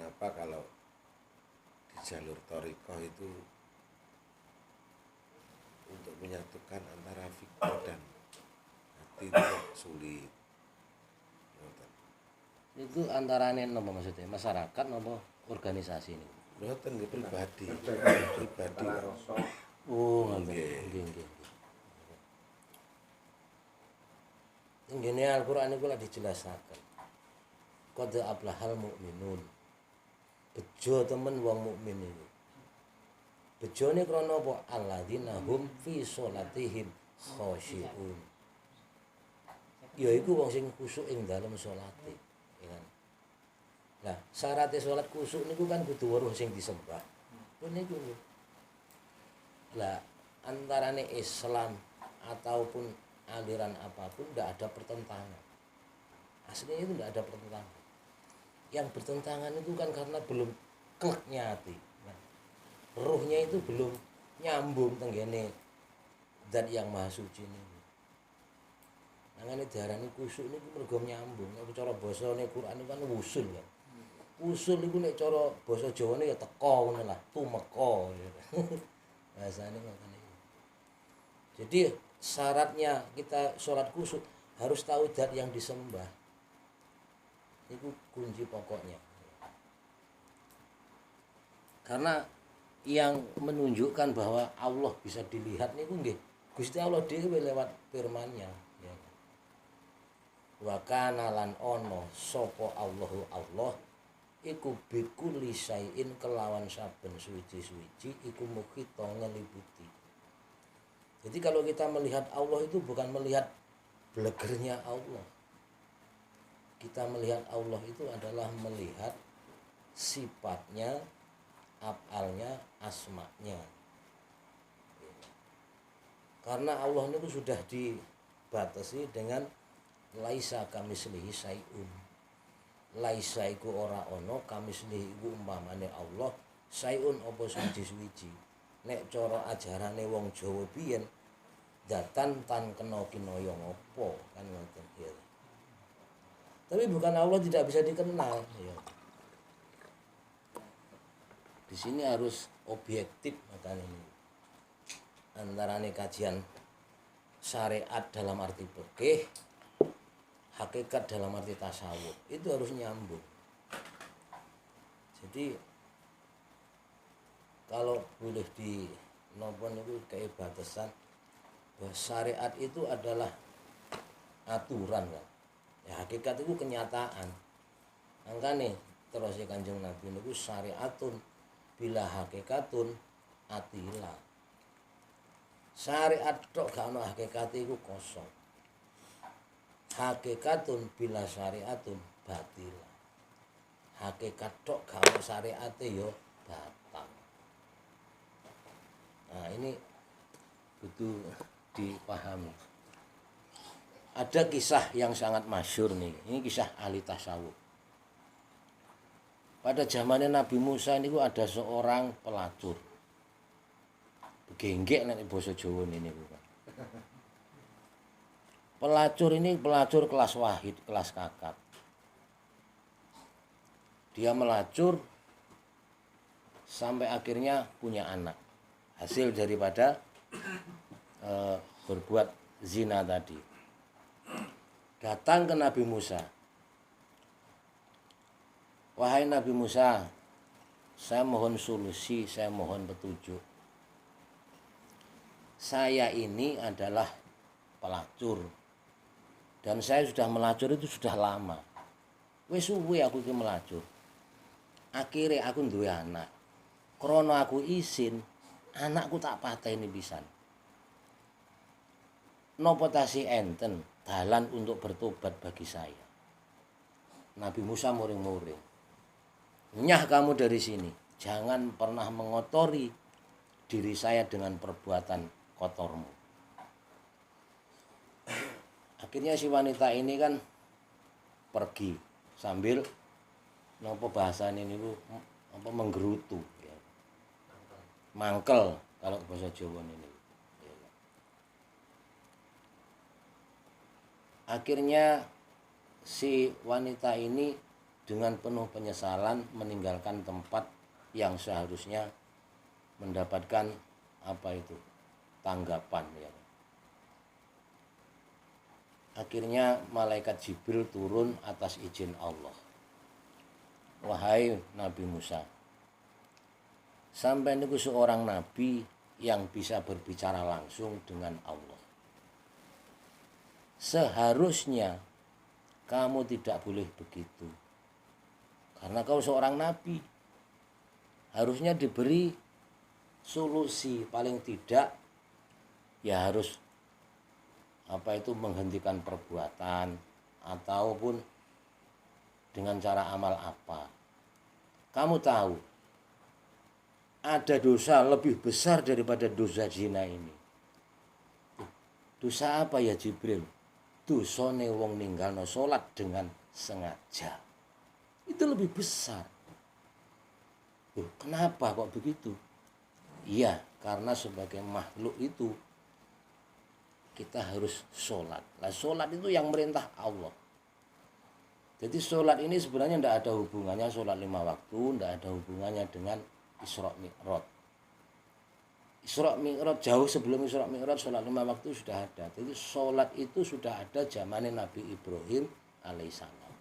kenapa kalau di jalur thariqah itu untuk menyatukan antara fikih dan hati itu sulit. Itu antarane napa maksudnya? Masyarakat napa organisasi ini? Mboten nggih pribadi. Oh, nggih. Ngene Al-Qur'an iku lak dijelasaken. Qad aflahal mu'minun. Bejo temen wong mukmin iki. Bejone krana apa? Alladzina hum fi sholatihim khosyi'un. Yaiku wong sing khusyuk ing dalem salate. Ya kan? Nah, syaratnya salat khusyuk niku kan kudu weruh sing disembah. Niku. Lah, antarane Islam ataupun aliran apapun tidak ada pertentangan. Aslinya itu tidak ada pertentangan. Yang bertentangan itu kan karena belum kleknya hati. Nah, ruhnya itu belum nyambung tenggene zat yang maha suci niku. Nangane diarani khusyuk niku mergo nyambung. Nek cara basane Quran kan wusul kan. Wusul niku nek cara basa Jawane ya teka ngono lah, tumeka. Bahasane ngoten iki. Jadi syaratnya kita sholat khusyuk harus tahu zat yang disembah. Itu kunci pokoknya. Karena yang menunjukkan bahwa Allah bisa dilihat niku nggih Gusti Allah dhewe lewat firman-Nya ya. Wa kana lan ono sapa Allahu Allah iku bikulli syai'in kelawan saben suci-suci iku mukhita ngeliputi. Jadi kalau kita melihat Allah itu bukan melihat blegernya Allah. Kita melihat Allah itu adalah melihat sifatnya, af'alnya, asma'nya. Karena Allah itu sudah dibatasi dengan laisa kamislihi syai'un. Laisa iku ora ono, kamislihi iku umpamane Allah, syai'un apa suci-suci. Nek cara ajarane wong Jawa biyen datan tan kena kinaya ngopo kan ngoten ya. Tapi bukan Allah tidak bisa dikenal ya. Di sini harus objektif makanya ini. Antarane kajian syariat dalam arti fikih, hakikat dalam arti tasawuf itu harus nyambung. Jadi kalau boleh di nopo niku kayak batasan bahwa syariat itu adalah aturan kan. Ya hakikat itu kenyataan. Angkane terus Kanjeng Nabi niku syariatun bila hakikatun atila. Syariat tok gak ono hakikate iku kosong. Hakikatun bila syariatun batila. Hakikat tok gak ono syariate yo batal. Nah, ini butuh dipahami. Ada kisah yang sangat masyhur nih. Ini kisah ahli tasawuf. Pada zamannya Nabi Musa ini ada seorang pelacur. Begenggek nek basa Jawa ini bukan. Pelacur ini pelacur kelas wahid, kelas kakap. Dia melacur sampai akhirnya punya anak. Hasil daripada berbuat zina tadi. Datang ke Nabi Musa. Wahai Nabi Musa, saya mohon solusi, saya mohon petunjuk. Saya ini adalah pelacur. Dan saya sudah melacur itu sudah lama. Wis suwe aku iki melacur. Akhirnya aku duwe anak. Krana aku izin, anakku tak pateni pisan. Napa tasih enten dalan untuk bertobat bagi saya. Nabi Musa muring-muring. Nyah kamu dari sini. Jangan pernah mengotori diri saya dengan perbuatan kotormu. Akhirnya si wanita ini kan pergi sambil napa bahasane niku apa menggerutu ya. Mangkel kalau bahasa Jawa ini. Akhirnya si wanita ini dengan penuh penyesalan meninggalkan tempat yang seharusnya mendapatkan tanggapan ya. Akhirnya malaikat Jibril turun atas izin Allah. Wahai Nabi Musa, sampai niku seorang nabi yang bisa berbicara langsung dengan Allah. Seharusnya kamu tidak boleh begitu. Karena kau seorang nabi. Harusnya diberi solusi, paling tidak ya harus menghentikan perbuatan ataupun dengan cara amal apa. Kamu tahu ada dosa lebih besar daripada dosa zina ini. Dosa apa ya Jibril? Dosane wong ninggalno salat dengan sengaja. Itu lebih besar. Kenapa kok begitu? Iya, karena sebagai makhluk itu kita harus sholat. Nah, sholat itu yang merintah Allah. Jadi sholat ini sebenarnya tidak ada hubungannya sholat 5 waktu, tidak ada hubungannya dengan Isra Mi'raj. Isra Mi'raj jauh sebelum Isra Mi'raj sholat 5 waktu sudah ada. Jadi sholat itu sudah ada zamannya Nabi Ibrahim alaihissalam.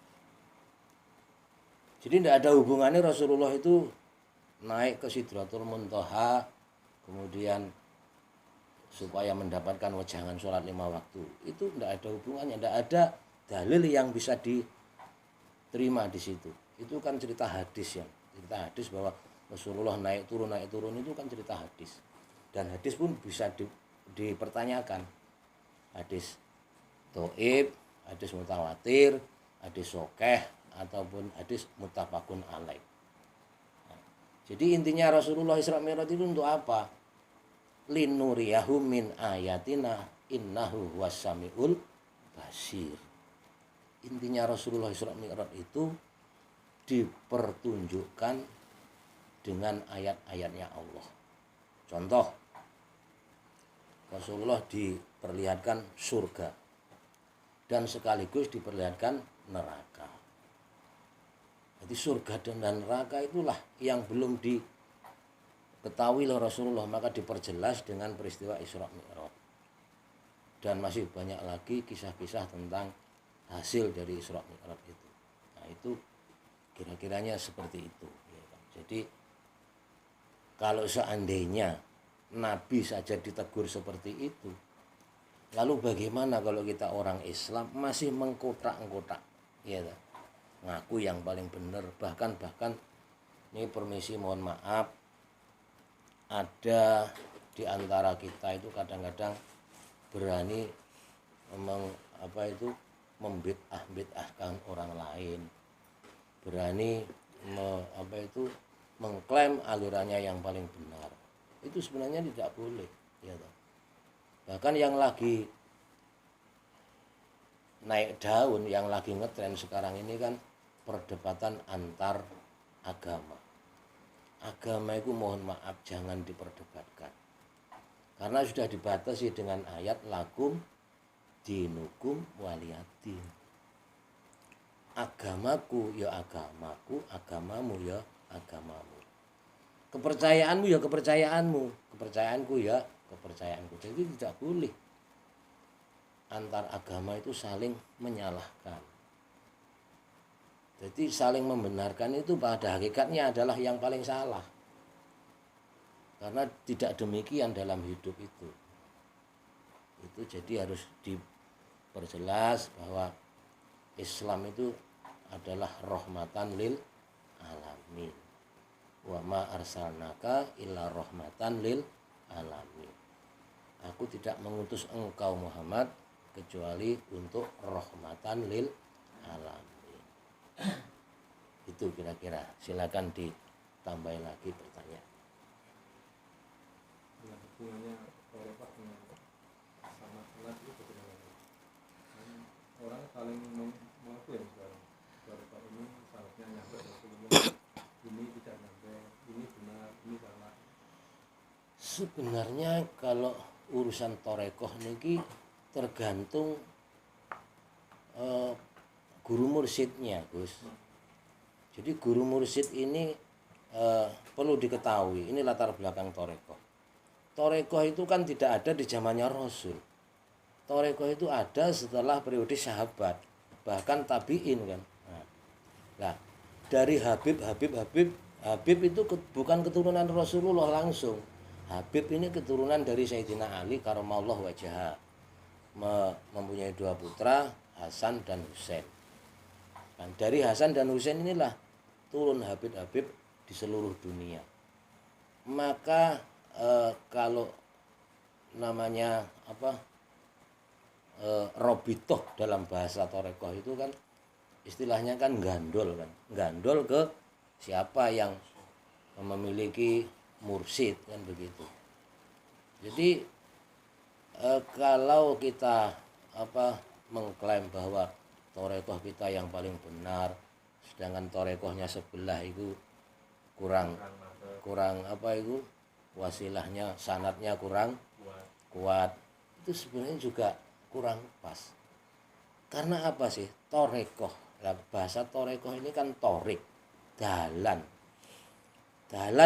Jadi tidak ada hubungannya Rasulullah itu naik ke Sidratul Muntaha kemudian supaya mendapatkan wejangan sholat 5 waktu. Itu tidak ada hubungannya, tidak ada dalil yang bisa diterima di situ. Itu kan cerita hadis ya, cerita hadis bahwa Rasulullah naik turun itu kan cerita hadis. Dan hadis pun bisa dipertanyakan. Hadis Toib, hadis mutawatir, hadis sokeh, ataupun hadis muttafaqun alaih. Jadi intinya Rasulullah Isra Mi'raj itu untuk apa? Linuriyahu min ayatina innahu huwas-sami'ul basir. Intinya Rasulullah Isra Mi'raj itu dipertunjukkan dengan ayat-ayatnya Allah. Contoh, Rasulullah diperlihatkan surga dan sekaligus diperlihatkan neraka. Jadi surga dan neraka itulah yang belum diketahui oleh Rasulullah, maka diperjelas dengan peristiwa Isra Mi'raj. Dan masih banyak lagi kisah-kisah tentang hasil dari Isra Mi'raj itu. Nah itu kira-kiranya seperti itu. Jadi kalau seandainya Nabi saja ditegur seperti itu, lalu bagaimana kalau kita orang Islam masih mengkotak-kotak, ya, ngaku yang paling benar, bahkan ini permisi mohon maaf, ada di antara kita itu kadang-kadang berani membid'ahkan orang lain, berani mengklaim alirannya yang paling benar. Itu sebenarnya tidak boleh, ya. Bahkan yang lagi naik daun, yang lagi ngetren sekarang ini kan perdebatan antar agama. Agama itu mohon maaf jangan diperdebatkan. Karena sudah dibatasi dengan ayat lakum dinukum waliyadin. Agamaku ya agamaku, agamamu ya agamamu. Kepercayaanmu ya kepercayaanmu, kepercayaanku ya kepercayaanku. Jadi tidak boleh antar agama itu saling menyalahkan. Jadi saling membenarkan itu pada hakikatnya adalah yang paling salah. Karena tidak demikian dalam hidup itu. Itu jadi harus diperjelas bahwa Islam itu adalah rahmatan lil alamin. Wa ma arsalnaka illa rahmatan lil alamin. Aku tidak mengutus engkau Muhammad kecuali untuk rahmatan lil alamin. Itu kira-kira. Silakan ditambahin lagi pertanyaan. Hubungannya Pak dengan sama salat itu bagaimana? Orang saling mengaku ya sekarang. Pak ini salatnya nyampe Rasulullah, ini tidak nyampe, ini benar, ini salah. Sebenarnya kalau urusan torekoh niki tergantung guru mursyidnya, Gus. Jadi guru mursyid ini perlu diketahui, ini latar belakang Torekoh. Torekoh itu kan tidak ada di zamannya Rasul. Torekoh itu ada setelah periode sahabat, bahkan tabiin kan. Nah, dari Habib itu bukan keturunan Rasulullah langsung. Habib ini keturunan dari Sayyidina Ali karamallahu wajhah. Mempunyai 2 putra, Hasan dan Husain. Dan dari Hasan dan Husain inilah turun Habib di seluruh dunia. Maka kalau namanya robitoh dalam bahasa Torekoh itu kan istilahnya kan gandol kan, gandol ke siapa yang memiliki mursyid kan begitu. Jadi kalau kita mengklaim bahwa Torekoh kita yang paling benar, sedangkan Torekohnya sebelah itu kurang wasilahnya, sanadnya kurang kuat, itu sebenarnya juga kurang pas. Karena apa sih? Torekoh, bahasa Torekoh ini kan torik, dalan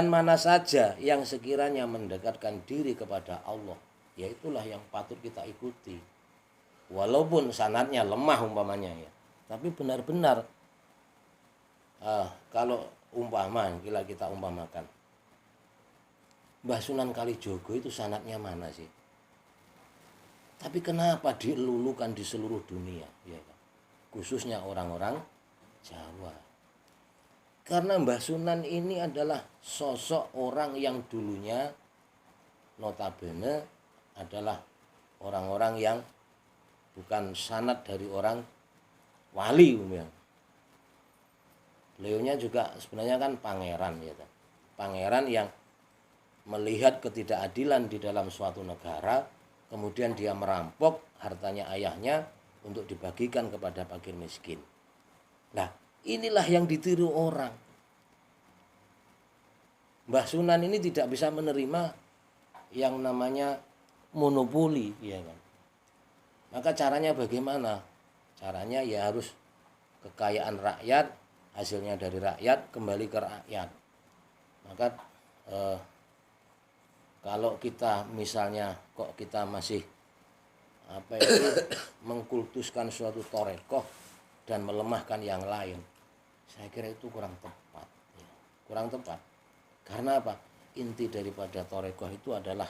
mana saja yang sekiranya mendekatkan diri kepada Allah, yaitulah yang patut kita ikuti, walaupun sanadnya lemah umpamanya ya. Tapi benar-benar kalau kita umpamakan Mbah Sunan Kalijogo itu sanadnya mana sih? Tapi kenapa dilulukan di seluruh dunia, ya kan? Khususnya orang-orang Jawa. Karena Mbah Sunan ini adalah sosok orang yang dulunya notabene adalah orang-orang yang bukan sanad dari orang wali umumnya. Beliaunya juga sebenarnya kan pangeran ya kan? Pangeran yang melihat ketidakadilan di dalam suatu negara, kemudian dia merampok hartanya ayahnya untuk dibagikan kepada fakir miskin. Nah, inilah yang ditiru orang. Mbah Sunan ini tidak bisa menerima yang namanya monopoli, ya kan. Maka caranya bagaimana? Caranya ya harus kekayaan rakyat, hasilnya dari rakyat kembali ke rakyat. Maka kalau kita misalnya kok kita masih mengkultuskan suatu torekoh dan melemahkan yang lain, saya kira itu kurang tepat. Kurang tepat. Karena apa? Inti daripada torekoh itu adalah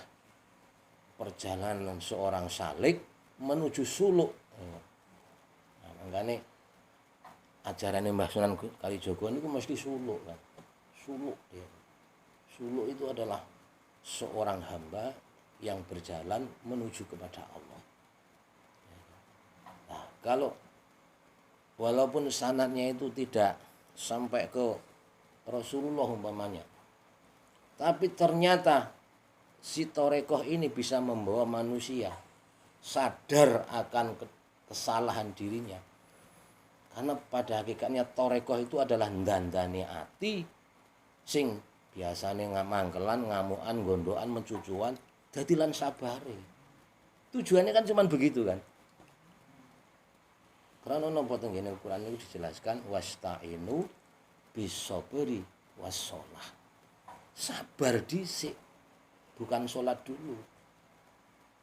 perjalanan seorang salik menuju suluk. Nah, makanya ajaran Mbah Sunan Kalijogo itu mesti suluk kan. Suluk ya. Suluk itu adalah seorang hamba yang berjalan menuju kepada Allah. Nah, kalau walaupun sanadnya itu tidak sampai ke Rasulullah umpamanya, tapi ternyata si torekoh ini bisa membawa manusia sadar akan kesalahan dirinya. Karena pada hakikatnya torekoh itu adalah ndandane ati sing biasanya mangkelan, ngamuan, gondoan, mencucuan, dadilan sabare. Tujuannya kan cuma begitu kan. Karena napa teng ngene Al-Qur'an itu dijelaskan wasta'inu bisabri wassalah. Sabar dhisik, bukan sholat dulu.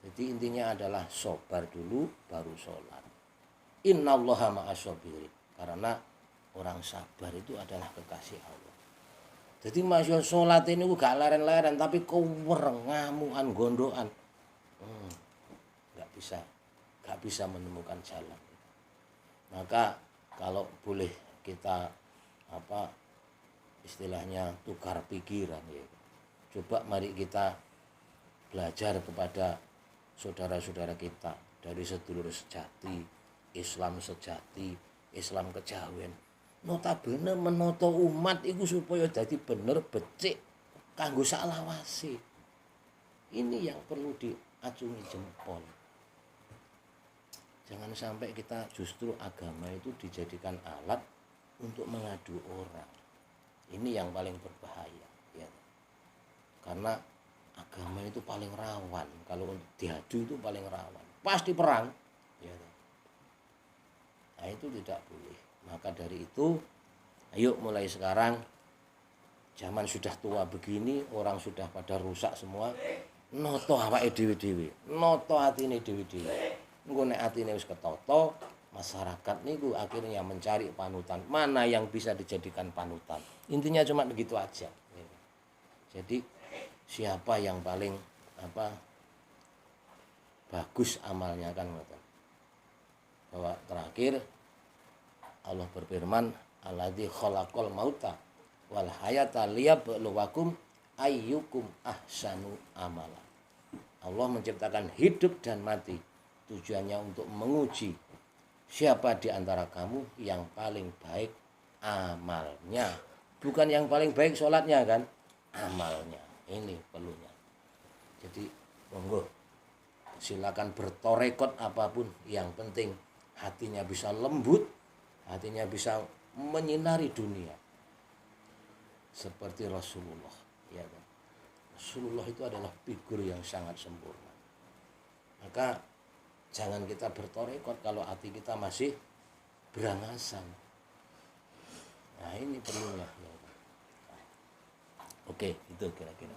Jadi intinya adalah sabar dulu baru sholat. Innallaha ma'as-sabirin. Karena orang sabar itu adalah kekasih Allah. Jadi masya sholat ini gak leren-leren tapi kewereng, ngamuan, gondoan, gak bisa menemukan jalan. Maka kalau boleh kita istilahnya tukar pikiran ya, coba mari kita belajar kepada saudara-saudara kita dari sedulur sejati, Islam sejati, Islam kejawen. Notabene menoto umat itu supaya jadi bener becik kanggo saklawase. Ini yang perlu diacungi jempol. Jangan sampai kita justru agama itu dijadikan alat untuk mengadu orang. Ini yang paling berbahaya ya. Karena agama itu paling rawan, kalau diadu itu paling rawan. Pasti perang ya. Nah, itu tidak boleh. Maka dari itu Ayo mulai sekarang, zaman sudah tua begini, orang sudah pada rusak semua, noto awake dhewe-dhewe, noto atine dhewe-dhewe. Engko nek atine wis ketata, masyarakat niku akhirnya mencari panutan, mana yang bisa dijadikan panutan. Intinya cuma begitu aja. Jadi siapa yang paling bagus amalnya kan ngoten. Bahwa terakhir Allah berfirman, alladzi khalaqal mauta wal hayata liyabluwakum ayyukum ahsanu amala. Allah menciptakan hidup dan mati tujuannya untuk menguji siapa di antara kamu yang paling baik amalnya. Bukan yang paling baik sholatnya kan, amalnya. Ini perlunya. Jadi monggo silakan bertorekot apapun, yang penting hatinya bisa lembut, hatinya bisa menyinari dunia seperti Rasulullah, ya kan? Rasulullah itu adalah figur yang sangat sempurna. Maka jangan kita bertorekot kalau hati kita masih berangasan. Nah ini perlunya, ya kan? Oke, itu kira-kira.